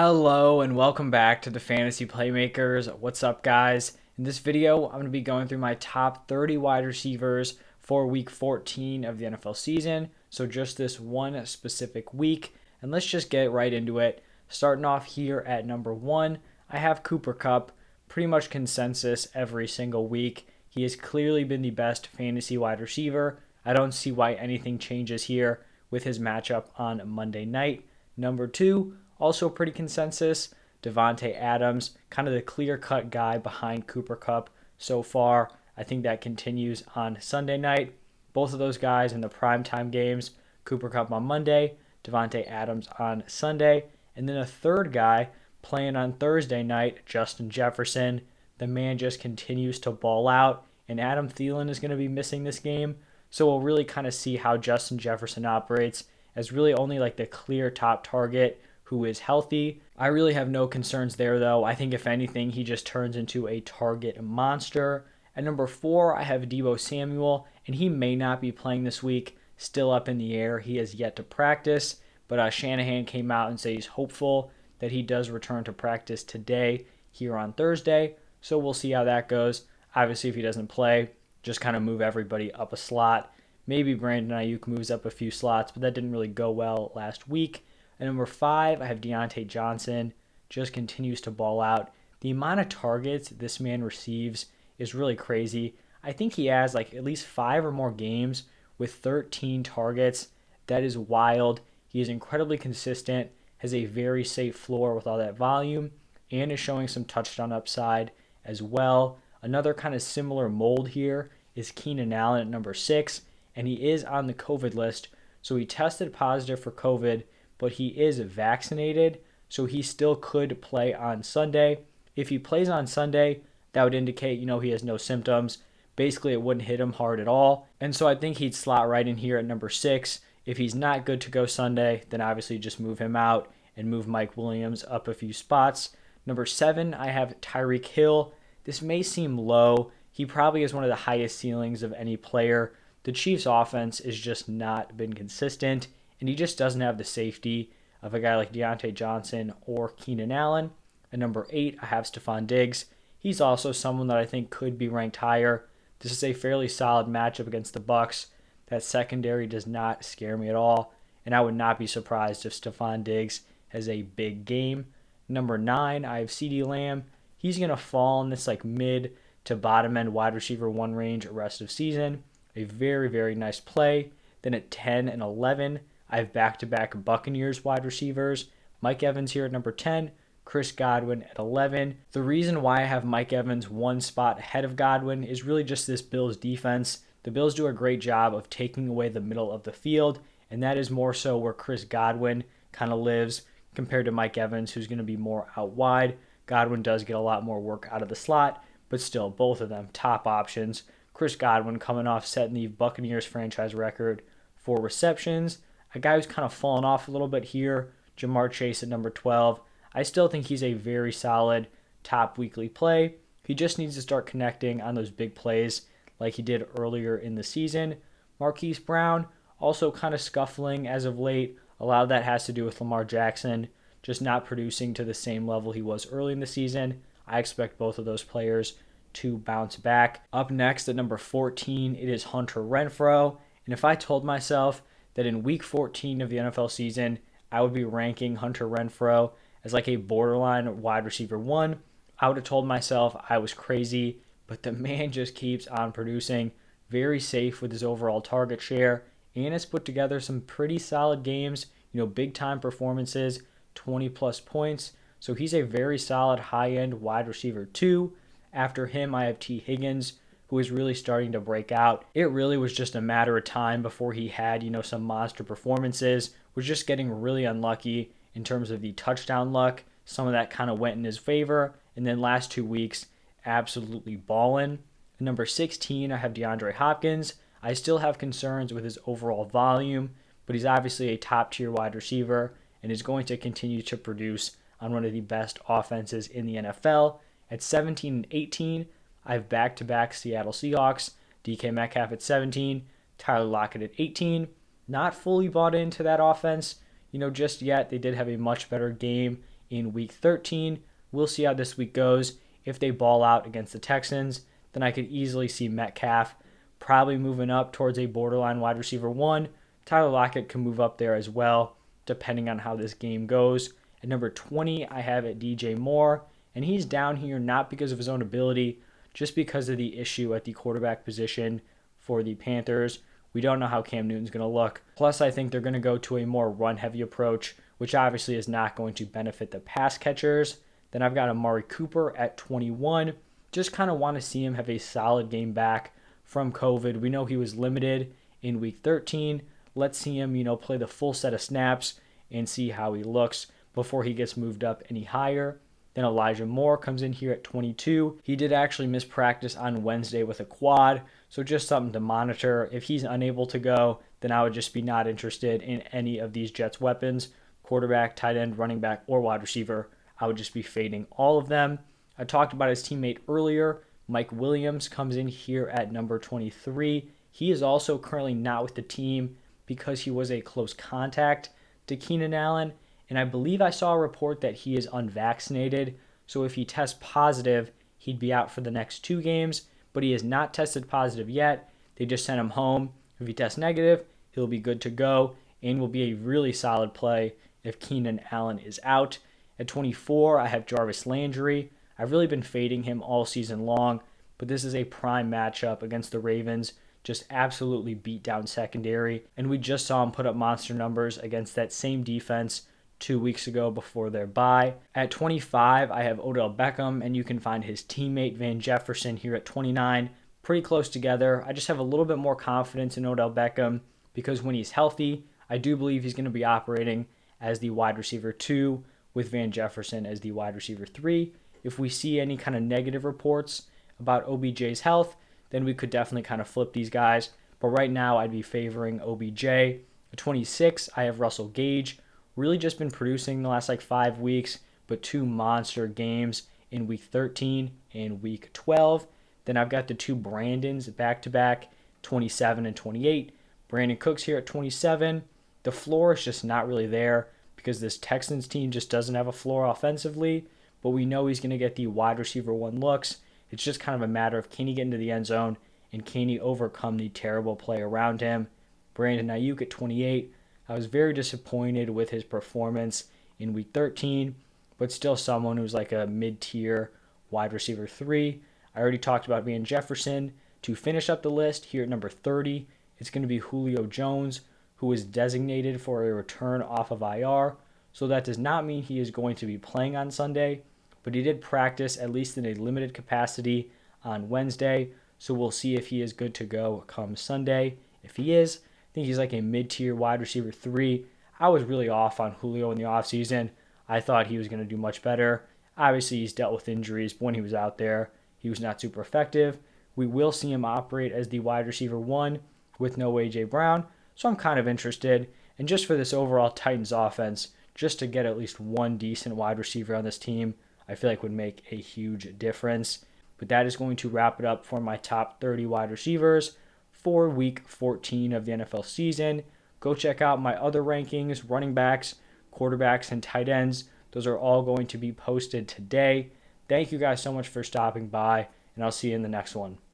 Hello and welcome back to the Fantasy Playmakers. What's up, guys? In this video, I'm going to be going through my top 30 wide receivers for week 14 of the NFL season. So just this one specific week. And let's just get right into it. Starting off here at number 1, I have Cooper Kupp. Pretty much consensus every single week. He has clearly been the best fantasy wide receiver. I don't see why anything changes here with his matchup on Monday night. Number 2, also pretty consensus, Devonte Adams, kind of the clear-cut guy behind Cooper Kupp so far. I think that continues on Sunday night. Both of those guys in the primetime games, Cooper Kupp on Monday, Devonte Adams on Sunday. And then a third guy playing on Thursday night, Justin Jefferson. The man just continues to ball out, and Adam Thielen is going to be missing this game. So we'll really kind of see how Justin Jefferson operates as really only like the clear top target who is healthy. I really have no concerns there, though. I think if anything, he just turns into a target monster. At number 4, I have Deebo Samuel, and he may not be playing this week. Still up in the air. He has yet to practice, but Shanahan came out and said he's hopeful that he does return to practice today here on Thursday. So we'll see how that goes. Obviously, if he doesn't play, just kind of move everybody up a slot. Maybe Brandon Ayuk moves up a few slots, but that didn't really go well last week. At number 5, I have Deontay Johnson. Just continues to ball out. The amount of targets this man receives is really crazy. I think he has like at least 5 or more games with 13 targets. That is wild. He is incredibly consistent, has a very safe floor with all that volume, and is showing some touchdown upside as well. Another kind of similar mold here is Keenan Allen at number 6, and he is on the COVID list. So he tested positive for COVID, but he is vaccinated, so he still could play on Sunday. If he plays on Sunday, that would indicate, he has no symptoms. Basically, it wouldn't hit him hard at all. And so I think he'd slot right in here at number 6. If he's not good to go Sunday, then obviously just move him out and move Mike Williams up a few spots. Number 7, I have Tyreke Hill. This may seem low. He probably has one of the highest ceilings of any player. The Chiefs' offense has just not been consistent, and he just doesn't have the safety of a guy like Deontay Johnson or Keenan Allen. At number 8, I have Stefan Diggs. He's also someone that I think could be ranked higher. This is a fairly solid matchup against the Bucs. That secondary does not scare me at all, and I would not be surprised if Stefan Diggs has a big game. Number 9, I have CeeDee Lamb. He's going to fall in this like mid to bottom end wide receiver 1 range rest of season. A very, very nice play. Then at 10 and 11, I have back-to-back Buccaneers wide receivers. Mike Evans here at number 10, Chris Godwin at 11. The reason why I have Mike Evans one spot ahead of Godwin is really just this Bills defense. The Bills do a great job of taking away the middle of the field, and that is more so where Chris Godwin kind of lives compared to Mike Evans, who's going to be more out wide. Godwin does get a lot more work out of the slot, but still, both of them top options. Chris Godwin coming off setting the Buccaneers franchise record for receptions. A guy who's kind of fallen off a little bit here, Jamar Chase at number 12. I still think he's a very solid top weekly play. He just needs to start connecting on those big plays like he did earlier in the season. Marquise Brown also kind of scuffling as of late. A lot of that has to do with Lamar Jackson just not producing to the same level he was early in the season. I expect both of those players to bounce back. Up next at number 14, it is Hunter Renfro. And if I told myself that in week 14 of the NFL season, I would be ranking Hunter Renfro as like a borderline wide receiver 1, I would have told myself I was crazy, but the man just keeps on producing. Very safe with his overall target share, and has put together some pretty solid games, big time performances, 20 plus points. So he's a very solid high-end wide receiver 2. After him, I have T. Higgins, who is really starting to break out. It really was just a matter of time before he had, some monster performances. Was just getting really unlucky in terms of the touchdown luck. Some of that kind of went in his favor. And then last 2 weeks, absolutely balling. At number 16, I have DeAndre Hopkins. I still have concerns with his overall volume, but he's obviously a top-tier wide receiver and is going to continue to produce on one of the best offenses in the NFL. At 17 and 18, I have back-to-back Seattle Seahawks, DK Metcalf at 17, Tyler Lockett at 18. Not fully bought into that offense, just yet. They did have a much better game in week 13. We'll see how this week goes. If they ball out against the Texans, then I could easily see Metcalf probably moving up towards a borderline wide receiver 1. Tyler Lockett can move up there as well, depending on how this game goes. At number 20, I have it DJ Moore, and he's down here not because of his own ability, just because of the issue at the quarterback position for the Panthers. We don't know how Cam Newton's going to look. Plus, I think they're going to go to a more run-heavy approach, which obviously is not going to benefit the pass catchers. Then I've got Amari Cooper at 21. Just kind of want to see him have a solid game back from COVID. We know he was limited in week 13. Let's see him, play the full set of snaps and see how he looks before he gets moved up any higher. Then Elijah Moore comes in here at 22. He did actually miss practice on Wednesday with a quad, so just something to monitor. If he's unable to go, then I would just be not interested in any of these Jets weapons, quarterback, tight end, running back, or wide receiver. I would just be fading all of them. I talked about his teammate earlier. Mike Williams comes in here at number 23. He is also currently not with the team because he was a close contact to Keenan Allen, and I believe I saw a report that he is unvaccinated, so if he tests positive, he'd be out for the next 2 games, but he has not tested positive yet. They just sent him home. If he tests negative, he'll be good to go and will be a really solid play if Keenan Allen is out. At 24, I have Jarvis Landry. I've really been fading him all season long, but this is a prime matchup against the Ravens. Just absolutely beat down secondary, and we just saw him put up monster numbers against that same defense 2 weeks ago before their bye. At 25, I have Odell Beckham, and you can find his teammate Van Jefferson here at 29. Pretty close together. I just have a little bit more confidence in Odell Beckham because when he's healthy, I do believe he's going to be operating as the wide receiver 2 with Van Jefferson as the wide receiver 3. If we see any kind of negative reports about OBJ's health, then we could definitely kind of flip these guys. But right now, I'd be favoring OBJ. At 26, I have Russell Gage. Really just been producing the last 5 weeks, but 2 monster games in week 13 and week 12. Then I've got the 2 Brandons back-to-back, 27 and 28. Brandon Cooks here at 27. The floor is just not really there because this Texans team just doesn't have a floor offensively, but we know he's going to get the wide receiver 1 looks. It's just kind of a matter of can he get into the end zone and can he overcome the terrible play around him. Brandon Ayuk at 28. I was very disappointed with his performance in week 13, but still someone who's like a mid-tier wide receiver 3. I already talked about Van Jefferson. To finish up the list, here at number 30, it's going to be Julio Jones, who is designated for a return off of IR. So that does not mean he is going to be playing on Sunday, but he did practice at least in a limited capacity on Wednesday. So we'll see if he is good to go come Sunday. If he is, I think he's like a mid-tier wide receiver 3. I was really off on Julio in the offseason. I thought he was going to do much better. Obviously, he's dealt with injuries, but when he was out there, he was not super effective. We will see him operate as the wide receiver 1 with no A.J. Brown, so I'm kind of interested. And just for this overall Titans offense, just to get at least one decent wide receiver on this team, I feel like would make a huge difference. But that is going to wrap it up for my top 30 wide receivers for week 14 of the NFL season. Go check out my other rankings, running backs, quarterbacks, and tight ends. Those are all going to be posted today. Thank you guys so much for stopping by, and I'll see you in the next one.